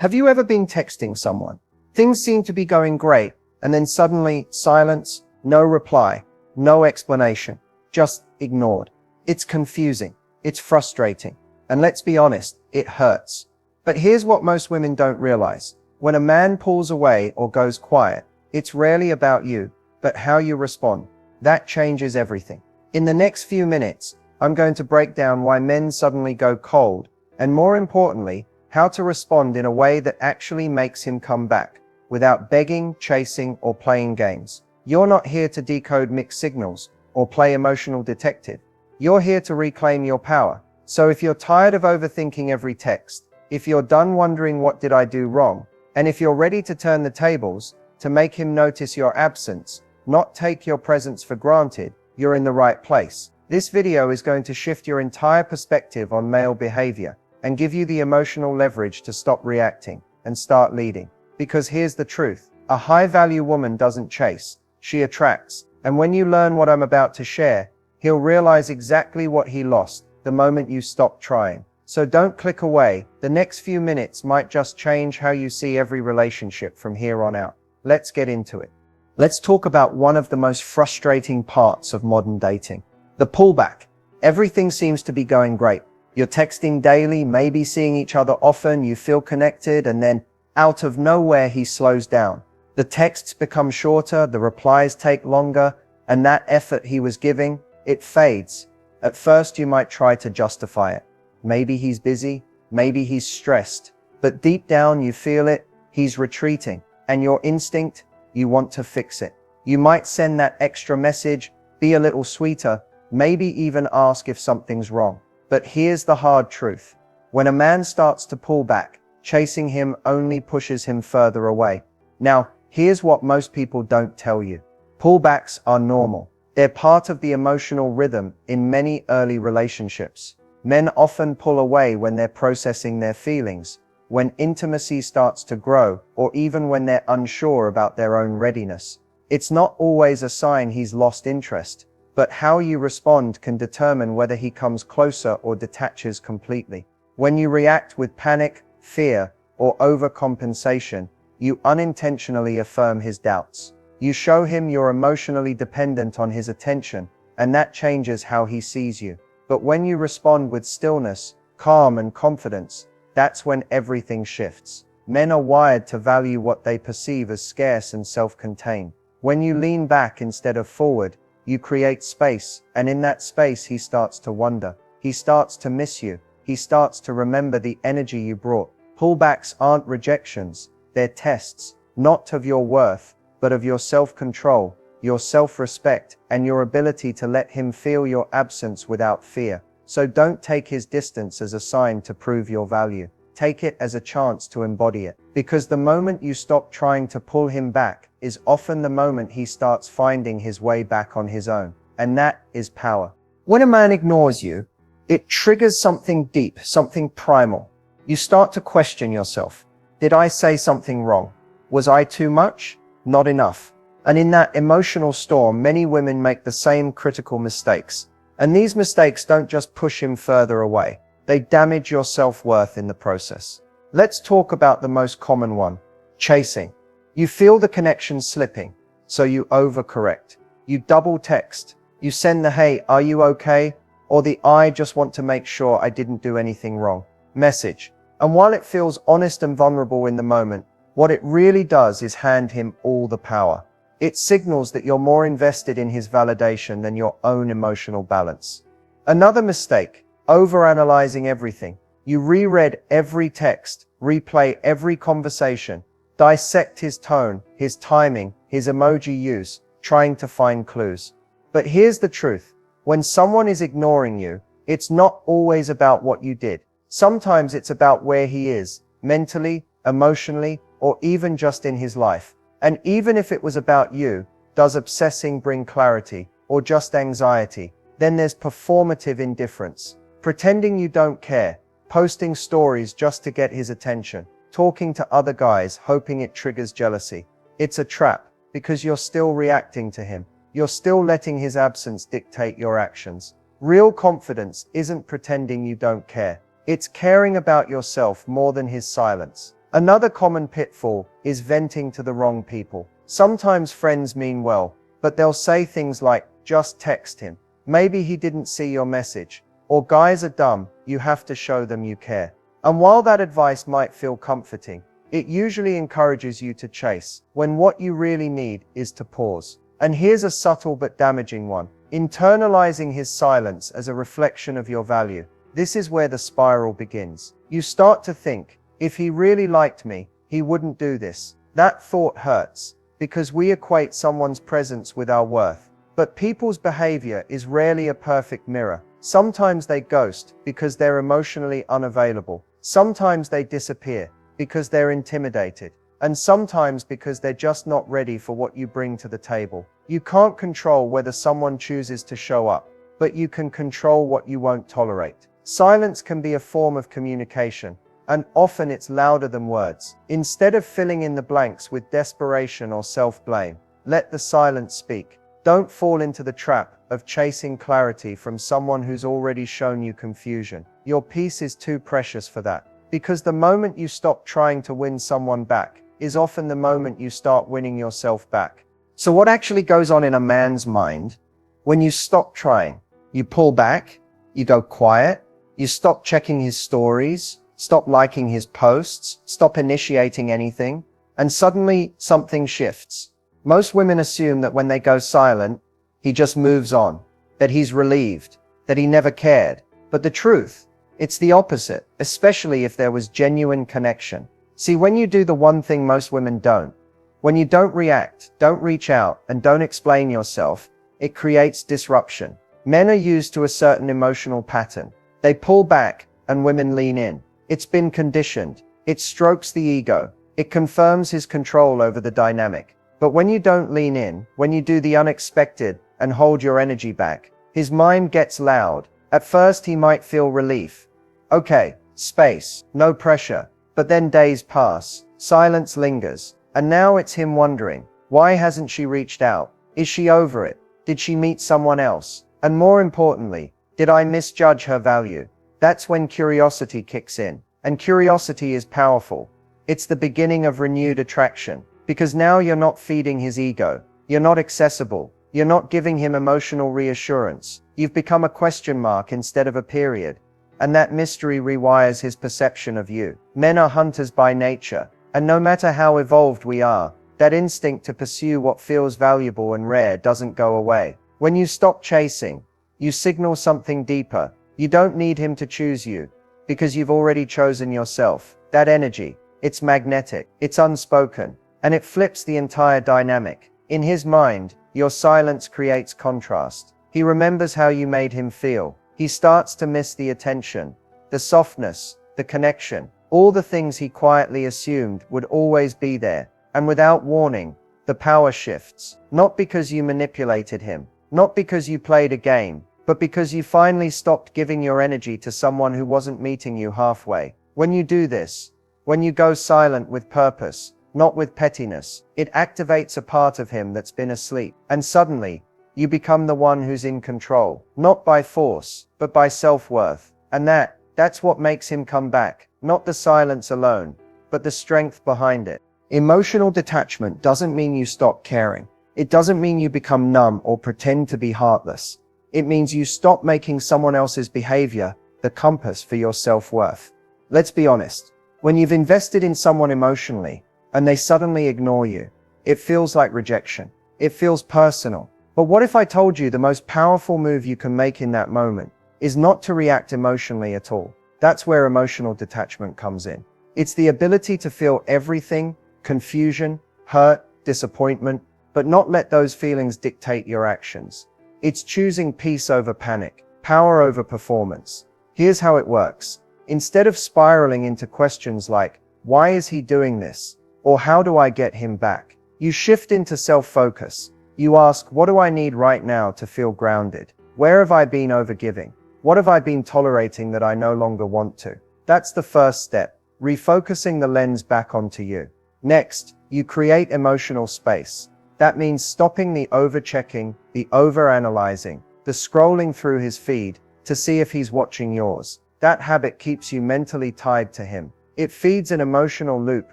Have you ever been texting someone? Things seem to be going great, and then suddenly silence, no reply, no explanation, just ignored. It's confusing, it's frustrating, and let's be honest, it hurts. But here's what most women don't realize. When a man pulls away or goes quiet, it's rarely about you, but how you respond. That changes everything. In the next few minutes, I'm going to break down why men suddenly go cold, and more importantly, how to respond in a way that actually makes him come back, without begging, chasing, or playing games. You're not here to decode mixed signals, or play emotional detective. You're here to reclaim your power. So if you're tired of overthinking every text, if you're done wondering what did I do wrong, and if you're ready to turn the tables, to make him notice your absence, not take your presence for granted, you're in the right place. This video is going to shift your entire perspective on male behavior, and give you the emotional leverage to stop reacting, and start leading. Because here's the truth, a high-value woman doesn't chase, she attracts. And when you learn what I'm about to share, he'll realize exactly what he lost the moment you stop trying. So don't click away, the next few minutes might just change how you see every relationship from here on out. Let's get into it. Let's talk about one of the most frustrating parts of modern dating. The pullback. Everything seems to be going great. You're texting daily, maybe seeing each other often, you feel connected, and then, out of nowhere, he slows down. The texts become shorter, the replies take longer, and that effort he was giving, it fades. At first, you might try to justify it. Maybe he's busy, maybe he's stressed, but deep down you feel it, he's retreating, and your instinct, you want to fix it. You might send that extra message, be a little sweeter, maybe even ask if something's wrong. But here's the hard truth. When a man starts to pull back, chasing him only pushes him further away. Now, here's what most people don't tell you. Pullbacks are normal. They're part of the emotional rhythm in many early relationships. Men often pull away when they're processing their feelings, when intimacy starts to grow, or even when they're unsure about their own readiness. It's not always a sign he's lost interest, but how you respond can determine whether he comes closer or detaches completely. When you react with panic, fear, or overcompensation, you unintentionally affirm his doubts. You show him you're emotionally dependent on his attention, and that changes how he sees you. But when you respond with stillness, calm, and confidence, that's when everything shifts. Men are wired to value what they perceive as scarce and self-contained. When you lean back instead of forward, you create space, and in that space he starts to wonder. He starts to miss you. He starts to remember the energy you brought. Pullbacks aren't rejections, they're tests, not of your worth, but of your self-control, your self-respect, and your ability to let him feel your absence without fear. So don't take his distance as a sign to prove your value. Take it as a chance to embody it. Because the moment you stop trying to pull him back is often the moment he starts finding his way back on his own. And that is power. When a man ignores you, it triggers something deep, something primal. You start to question yourself. Did I say something wrong? Was I too much? Not enough. And in that emotional storm, many women make the same critical mistakes. And these mistakes don't just push him further away. They damage your self-worth in the process. Let's talk about the most common one, chasing. You feel the connection slipping, so you overcorrect. You double text. You send the "Hey, are you okay?" or the "I just want to make sure I didn't do anything wrong" message. And while it feels honest and vulnerable in the moment, what it really does is hand him all the power. It signals that you're more invested in his validation than your own emotional balance. Another mistake, overanalyzing everything. You reread every text, replay every conversation, dissect his tone, his timing, his emoji use, trying to find clues. But here's the truth. When someone is ignoring you, it's not always about what you did. Sometimes it's about where he is, mentally, emotionally, or even just in his life. And even if it was about you, does obsessing bring clarity, or just anxiety? Then there's performative indifference. Pretending you don't care, posting stories just to get his attention, talking to other guys hoping it triggers jealousy. It's a trap, because you're still reacting to him. You're still letting his absence dictate your actions. Real confidence isn't pretending you don't care. It's caring about yourself more than his silence. Another common pitfall is venting to the wrong people. Sometimes friends mean well, but they'll say things like, just text him. Maybe he didn't see your message. Or guys are dumb, you have to show them you care. And while that advice might feel comforting, it usually encourages you to chase, when what you really need is to pause. And here's a subtle but damaging one. Internalizing his silence as a reflection of your value. This is where the spiral begins. You start to think, if he really liked me, he wouldn't do this. That thought hurts, because we equate someone's presence with our worth. But people's behavior is rarely a perfect mirror. Sometimes they ghost because they're emotionally unavailable. Sometimes they disappear because they're intimidated. And sometimes because they're just not ready for what you bring to the table. You can't control whether someone chooses to show up, but you can control what you won't tolerate. Silence can be a form of communication, and often it's louder than words. Instead of filling in the blanks with desperation or self-blame, let the silence speak. Don't fall into the trap of chasing clarity from someone who's already shown you confusion. Your peace is too precious for that. Because the moment you stop trying to win someone back is often the moment you start winning yourself back. So what actually goes on in a man's mind when you stop trying? You pull back, you go quiet, you stop checking his stories, stop liking his posts, stop initiating anything, and suddenly something shifts. Most women assume that when they go silent, he just moves on, that he's relieved, that he never cared. But the truth, it's the opposite, especially if there was genuine connection. See, when you do the one thing most women don't, when you don't react, don't reach out, and don't explain yourself, it creates disruption. Men are used to a certain emotional pattern. They pull back, and women lean in. It's been conditioned. It strokes the ego. It confirms his control over the dynamic. But when you don't lean in, when you do the unexpected and hold your energy back, his mind gets loud. At first he might feel relief. Okay, space, no pressure. But then days pass, silence lingers, and now it's him wondering, why hasn't she reached out? Is she over it? Did she meet someone else? And more importantly, did I misjudge her value? That's when curiosity kicks in. And curiosity is powerful. It's the beginning of renewed attraction. Because now you're not feeding his ego. You're not accessible. You're not giving him emotional reassurance. You've become a question mark instead of a period. And that mystery rewires his perception of you. Men are hunters by nature. And no matter how evolved we are, that instinct to pursue what feels valuable and rare doesn't go away. When you stop chasing, you signal something deeper. You don't need him to choose you, because you've already chosen yourself. That energy, it's magnetic, it's unspoken, and it flips the entire dynamic. In his mind, your silence creates contrast. He remembers how you made him feel. He starts to miss the attention, the softness, the connection, all the things he quietly assumed would always be there. And without warning, the power shifts. Not because you manipulated him, not because you played a game, but because you finally stopped giving your energy to someone who wasn't meeting you halfway. When you do this, when you go silent with purpose, not with pettiness, it activates a part of him that's been asleep. And suddenly, you become the one who's in control, not by force, but by self-worth. And that's what makes him come back. Not the silence alone, but the strength behind it. Emotional detachment doesn't mean you stop caring. It doesn't mean you become numb or pretend to be heartless. It means you stop making someone else's behavior the compass for your self-worth. Let's be honest. When you've invested in someone emotionally, and they suddenly ignore you, it feels like rejection. It feels personal. But what if I told you the most powerful move you can make in that moment is not to react emotionally at all? That's where emotional detachment comes in. It's the ability to feel everything, confusion, hurt, disappointment, but not let those feelings dictate your actions. It's choosing peace over panic, power over performance. Here's how it works. Instead of spiraling into questions like, why is he doing this? Or how do I get him back? You shift into self-focus. You ask, what do I need right now to feel grounded? Where have I been overgiving? What have I been tolerating that I no longer want to? That's the first step, refocusing the lens back onto you. Next, you create emotional space. That means stopping the over-checking, the over-analyzing, the scrolling through his feed to see if he's watching yours. That habit keeps you mentally tied to him. It feeds an emotional loop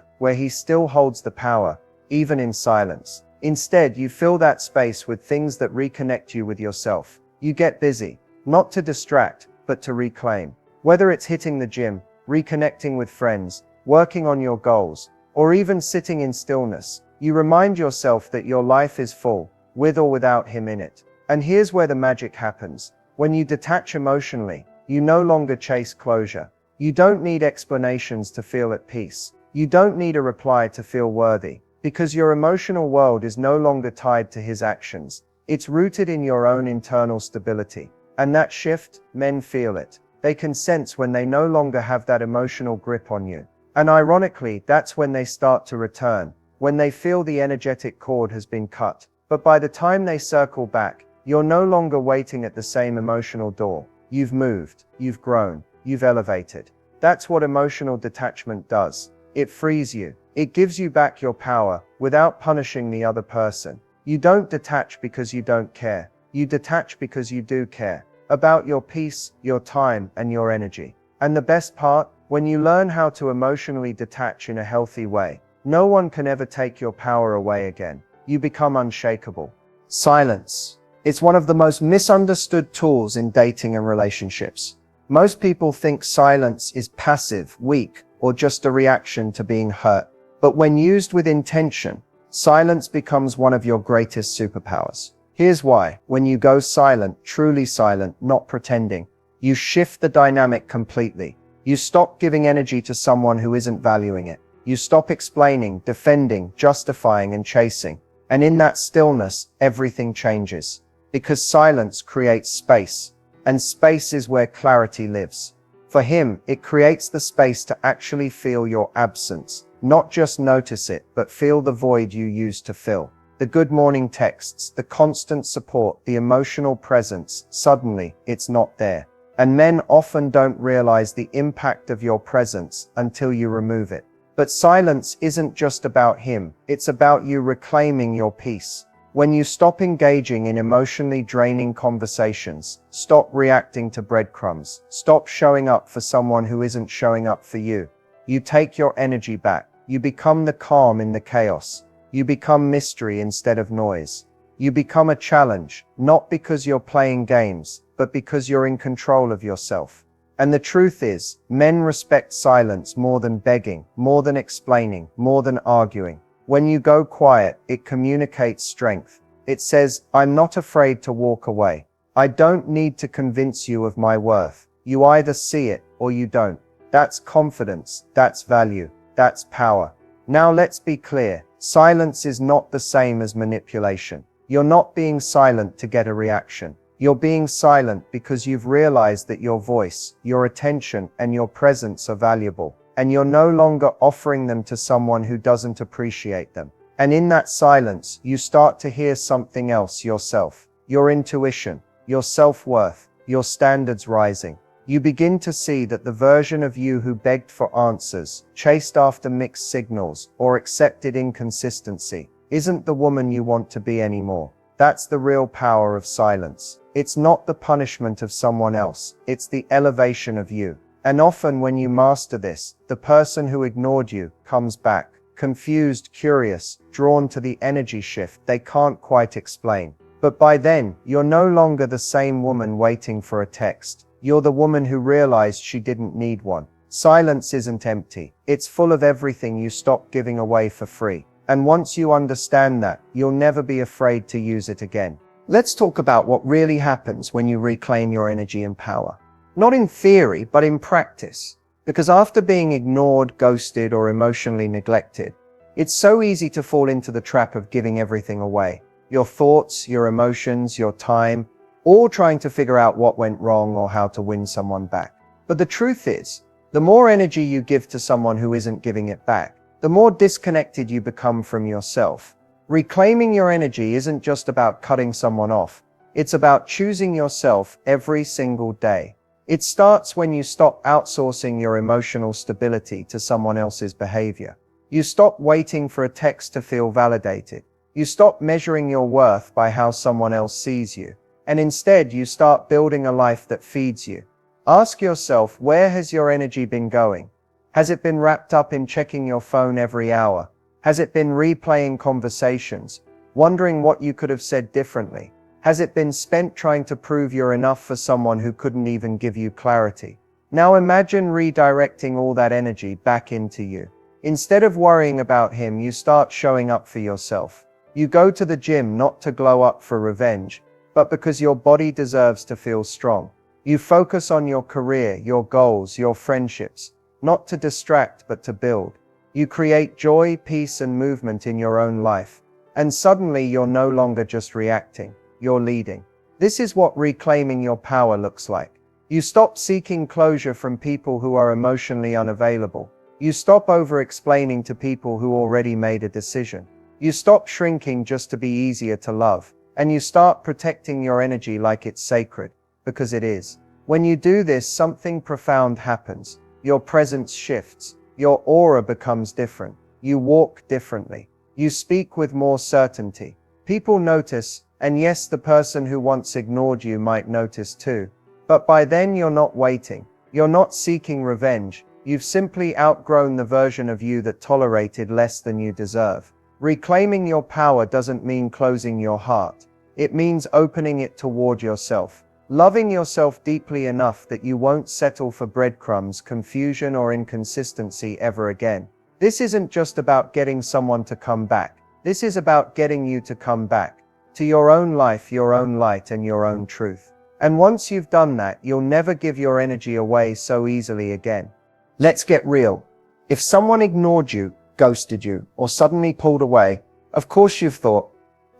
where he still holds the power, even in silence. Instead, you fill that space with things that reconnect you with yourself. You get busy, not to distract, but to reclaim. Whether it's hitting the gym, reconnecting with friends, working on your goals, or even sitting in stillness, you remind yourself that your life is full, with or without him in it. And here's where the magic happens. When you detach emotionally, you no longer chase closure. You don't need explanations to feel at peace. You don't need a reply to feel worthy, because your emotional world is no longer tied to his actions. It's rooted in your own internal stability. And that shift, men feel it. They can sense when they no longer have that emotional grip on you. And ironically, that's when they start to return, when they feel the energetic cord has been cut. But by the time they circle back, you're no longer waiting at the same emotional door. You've moved, you've grown, you've elevated. That's what emotional detachment does. It frees you. It gives you back your power without punishing the other person. You don't detach because you don't care. You detach because you do care about your peace, your time, and your energy. And the best part, when you learn how to emotionally detach in a healthy way, no one can ever take your power away again. You become unshakable. Silence. It's one of the most misunderstood tools in dating and relationships. Most people think silence is passive, weak, or just a reaction to being hurt. But when used with intention, silence becomes one of your greatest superpowers. Here's why. When you go silent, truly silent, not pretending, you shift the dynamic completely. You stop giving energy to someone who isn't valuing it. You stop explaining, defending, justifying, and chasing. And in that stillness, everything changes. Because silence creates space. And space is where clarity lives. For him, it creates the space to actually feel your absence. Not just notice it, but feel the void you used to fill. The good morning texts, the constant support, the emotional presence, suddenly, it's not there. And men often don't realize the impact of your presence until you remove it. But silence isn't just about him, it's about you reclaiming your peace. When you stop engaging in emotionally draining conversations, stop reacting to breadcrumbs, stop showing up for someone who isn't showing up for you, you take your energy back. You become the calm in the chaos. You become mystery instead of noise. You become a challenge, not because you're playing games, but because you're in control of yourself. And the truth is, men respect silence more than begging, more than explaining, more than arguing. When you go quiet, it communicates strength. It says, I'm not afraid to walk away. I don't need to convince you of my worth. You either see it or you don't. That's confidence, that's value, that's power. Now let's be clear. Silence is not the same as manipulation. You're not being silent to get a reaction. You're being silent because you've realized that your voice, your attention, and your presence are valuable, and you're no longer offering them to someone who doesn't appreciate them. And in that silence, you start to hear something else yourself. Your intuition, your self-worth, your standards rising. You begin to see that the version of you who begged for answers, chased after mixed signals, or accepted inconsistency, isn't the woman you want to be anymore. That's the real power of silence. It's not the punishment of someone else, it's the elevation of you. And often when you master this, the person who ignored you comes back, confused, curious, drawn to the energy shift they can't quite explain. But by then, you're no longer the same woman waiting for a text. You're the woman who realized she didn't need one. Silence isn't empty. It's full of everything you stopped giving away for free. And once you understand that, you'll never be afraid to use it again. Let's talk about what really happens when you reclaim your energy and power. Not in theory, but in practice. Because after being ignored, ghosted, or emotionally neglected, it's so easy to fall into the trap of giving everything away. Your thoughts, your emotions, your time, all trying to figure out what went wrong or how to win someone back. But the truth is, the more energy you give to someone who isn't giving it back, the more disconnected you become from yourself. Reclaiming your energy isn't just about cutting someone off. It's about choosing yourself every single day. It starts when you stop outsourcing your emotional stability to someone else's behavior. You stop waiting for a text to feel validated. You stop measuring your worth by how someone else sees you. And instead, you start building a life that feeds you. Ask yourself, where has your energy been going? Has it been wrapped up in checking your phone every hour? Has it been replaying conversations, wondering what you could have said differently? Has it been spent trying to prove you're enough for someone who couldn't even give you clarity? Now imagine redirecting all that energy back into you. Instead of worrying about him, you start showing up for yourself. You go to the gym not to glow up for revenge, but because your body deserves to feel strong. You focus on your career, your goals, your friendships, not to distract but to build. You create joy, peace, and movement in your own life. And suddenly you're no longer just reacting, you're leading. This is what reclaiming your power looks like. You stop seeking closure from people who are emotionally unavailable. You stop over-explaining to people who already made a decision. You stop shrinking just to be easier to love. And you start protecting your energy like it's sacred, because it is. When you do this, something profound happens. Your presence shifts. Your aura becomes different. You walk differently. You speak with more certainty. People notice, and yes, the person who once ignored you might notice too. But by then you're not waiting. You're not seeking revenge. You've simply outgrown the version of you that tolerated less than you deserve. Reclaiming your power doesn't mean closing your heart. It means opening it toward yourself. Loving yourself deeply enough that you won't settle for breadcrumbs, confusion, or inconsistency ever again. This isn't just about getting someone to come back. This is about getting you to come back to your own life, your own light, and your own truth. And once you've done that, you'll never give your energy away so easily again. Let's get real. If someone ignored you, ghosted you, or suddenly pulled away, of course you've thought,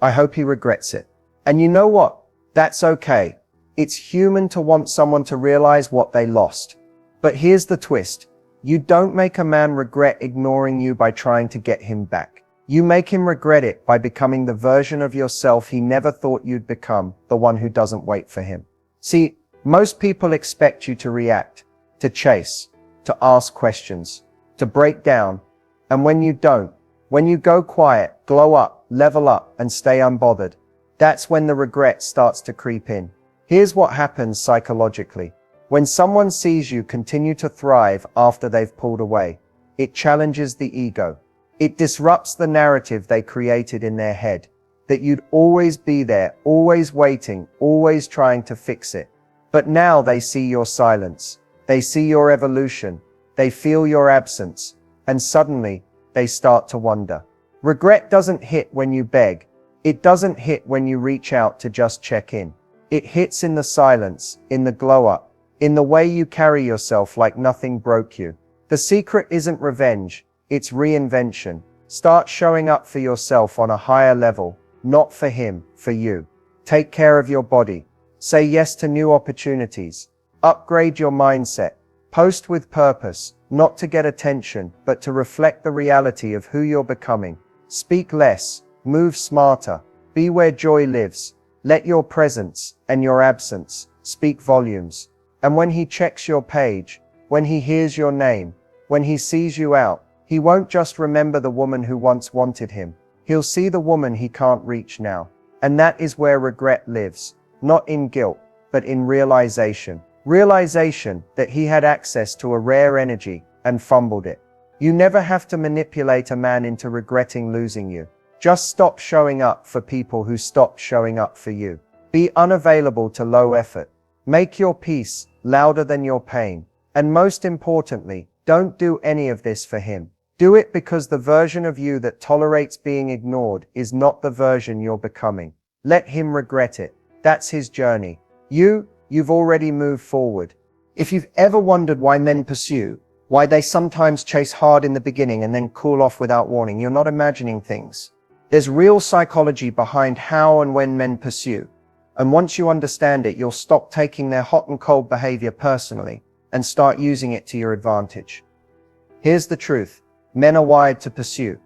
I hope he regrets it. And you know what? That's okay. It's human to want someone to realize what they lost. But here's the twist. You don't make a man regret ignoring you by trying to get him back. You make him regret it by becoming the version of yourself he never thought you'd become, the one who doesn't wait for him. See, most people expect you to react, to chase, to ask questions, to break down. And when you don't, when you go quiet, glow up, level up, and stay unbothered, that's when the regret starts to creep in. Here's what happens psychologically. When someone sees you continue to thrive after they've pulled away, it challenges the ego. It disrupts the narrative they created in their head, that you'd always be there, always waiting, always trying to fix it. But now they see your silence. They see your evolution. They feel your absence. And suddenly, they start to wonder. Regret doesn't hit when you beg. It doesn't hit when you reach out to just check in. It hits in the silence, in the glow up, in the way you carry yourself like nothing broke you. The secret isn't revenge, it's reinvention. Start showing up for yourself on a higher level, not for him, for you. Take care of your body. Say yes to new opportunities. Upgrade your mindset. Post with purpose, not to get attention, but to reflect the reality of who you're becoming. Speak less, move smarter, be where joy lives. Let your presence and your absence speak volumes. And when he checks your page, when he hears your name, when he sees you out, he won't just remember the woman who once wanted him. He'll see the woman he can't reach now. And that is where regret lives, not in guilt, but in realization. Realization that he had access to a rare energy and fumbled it. You never have to manipulate a man into regretting losing you. Just stop showing up for people who stopped showing up for you. Be unavailable to low effort. Make your peace louder than your pain. And most importantly, don't do any of this for him. Do it because the version of you that tolerates being ignored is not the version you're becoming. Let him regret it. That's his journey. You've already moved forward. If you've ever wondered why men pursue, why they sometimes chase hard in the beginning and then cool off without warning, you're not imagining things. There's real psychology behind how and when men pursue. And once you understand it, you'll stop taking their hot and cold behavior personally and start using it to your advantage. Here's the truth. Men are wired to pursue,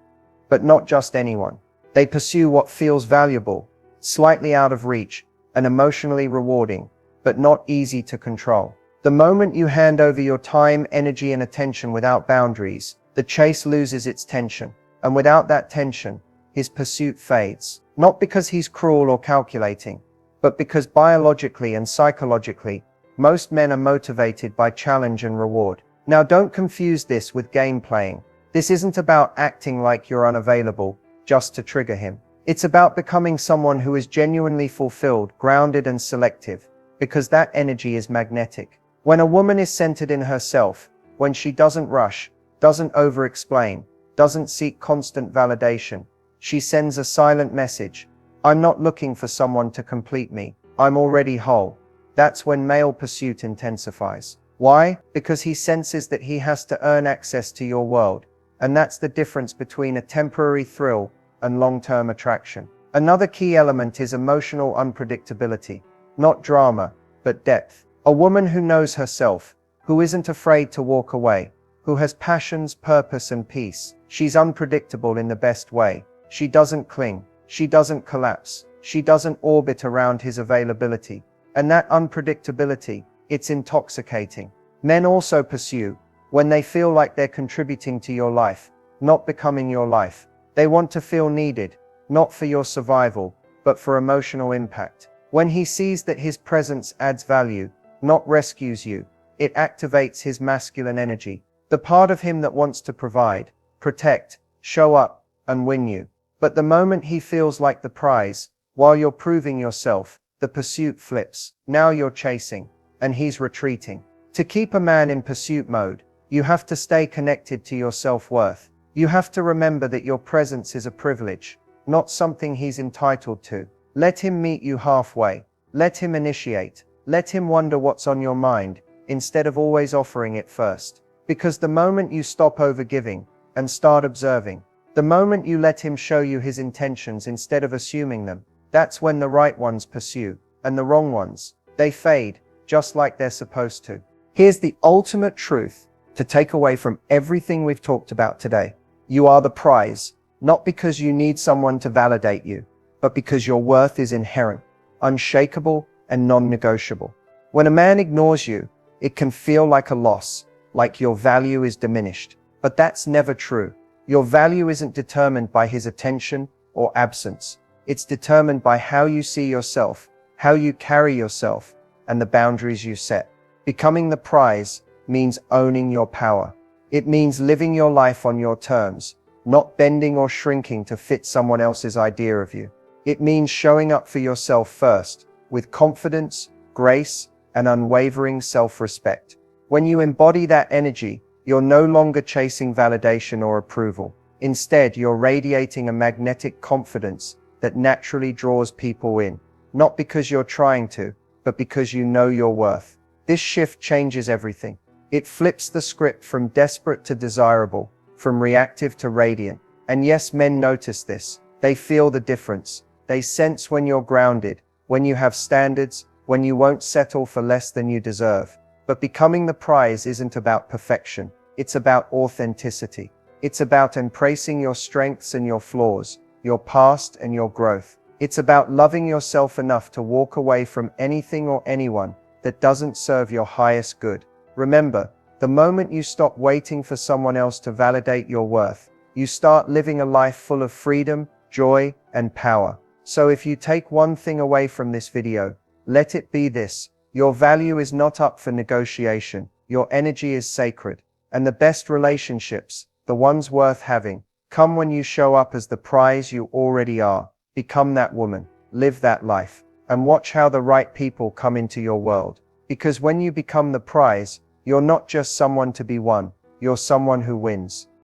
but not just anyone. They pursue what feels valuable, slightly out of reach, and emotionally rewarding, but not easy to control. The moment you hand over your time, energy, and attention without boundaries, the chase loses its tension. And without that tension, his pursuit fades. Not because he's cruel or calculating, but because biologically and psychologically, most men are motivated by challenge and reward. Now don't confuse this with game playing. This isn't about acting like you're unavailable just to trigger him. It's about becoming someone who is genuinely fulfilled, grounded and selective, because that energy is magnetic. When a woman is centered in herself, when she doesn't rush, doesn't over-explain, doesn't seek constant validation, she sends a silent message. I'm not looking for someone to complete me. I'm already whole. That's when male pursuit intensifies. Why? Because he senses that he has to earn access to your world. And that's the difference between a temporary thrill and long-term attraction. Another key element is emotional unpredictability. Not drama, but depth. A woman who knows herself, who isn't afraid to walk away, who has passions, purpose and peace. She's unpredictable in the best way. She doesn't cling. She doesn't collapse. She doesn't orbit around his availability. And that unpredictability, it's intoxicating. Men also pursue when they feel like they're contributing to your life, not becoming your life. They want to feel needed, not for your survival, but for emotional impact. When he sees that his presence adds value, not rescues you, it activates his masculine energy, the part of him that wants to provide, protect, show up, and win you. But the moment he feels like the prize, while you're proving yourself, the pursuit flips. Now you're chasing, and he's retreating. To keep a man in pursuit mode, you have to stay connected to your self-worth. You have to remember that your presence is a privilege, not something he's entitled to. Let him meet you halfway. Let him initiate. Let him wonder what's on your mind, instead of always offering it first. Because the moment you stop overgiving and start observing, the moment you let him show you his intentions instead of assuming them, that's when the right ones pursue, and the wrong ones, they fade, just like they're supposed to. Here's the ultimate truth to take away from everything we've talked about today. You are the prize, not because you need someone to validate you, but because your worth is inherent, unshakable, and non-negotiable. When a man ignores you, it can feel like a loss, like your value is diminished. But that's never true. Your value isn't determined by his attention or absence. It's determined by how you see yourself, how you carry yourself, and the boundaries you set. Becoming the prize means owning your power. It means living your life on your terms, not bending or shrinking to fit someone else's idea of you. It means showing up for yourself first, with confidence, grace, and unwavering self-respect. When you embody that energy, you're no longer chasing validation or approval. Instead, you're radiating a magnetic confidence that naturally draws people in, not because you're trying to, but because you know your worth. This shift changes everything. It flips the script from desperate to desirable, from reactive to radiant. And yes, men notice this. They feel the difference. They sense when you're grounded, when you have standards, when you won't settle for less than you deserve. But becoming the prize isn't about perfection. It's about authenticity. It's about embracing your strengths and your flaws, your past and your growth. It's about loving yourself enough to walk away from anything or anyone that doesn't serve your highest good. Remember, the moment you stop waiting for someone else to validate your worth, you start living a life full of freedom, joy, and power. So if you take one thing away from this video, let it be this: your value is not up for negotiation. Your energy is sacred. And the best relationships, the ones worth having, come when you show up as the prize you already are. Become that woman, live that life, and watch how the right people come into your world. Because when you become the prize, you're not just someone to be won, you're someone who wins.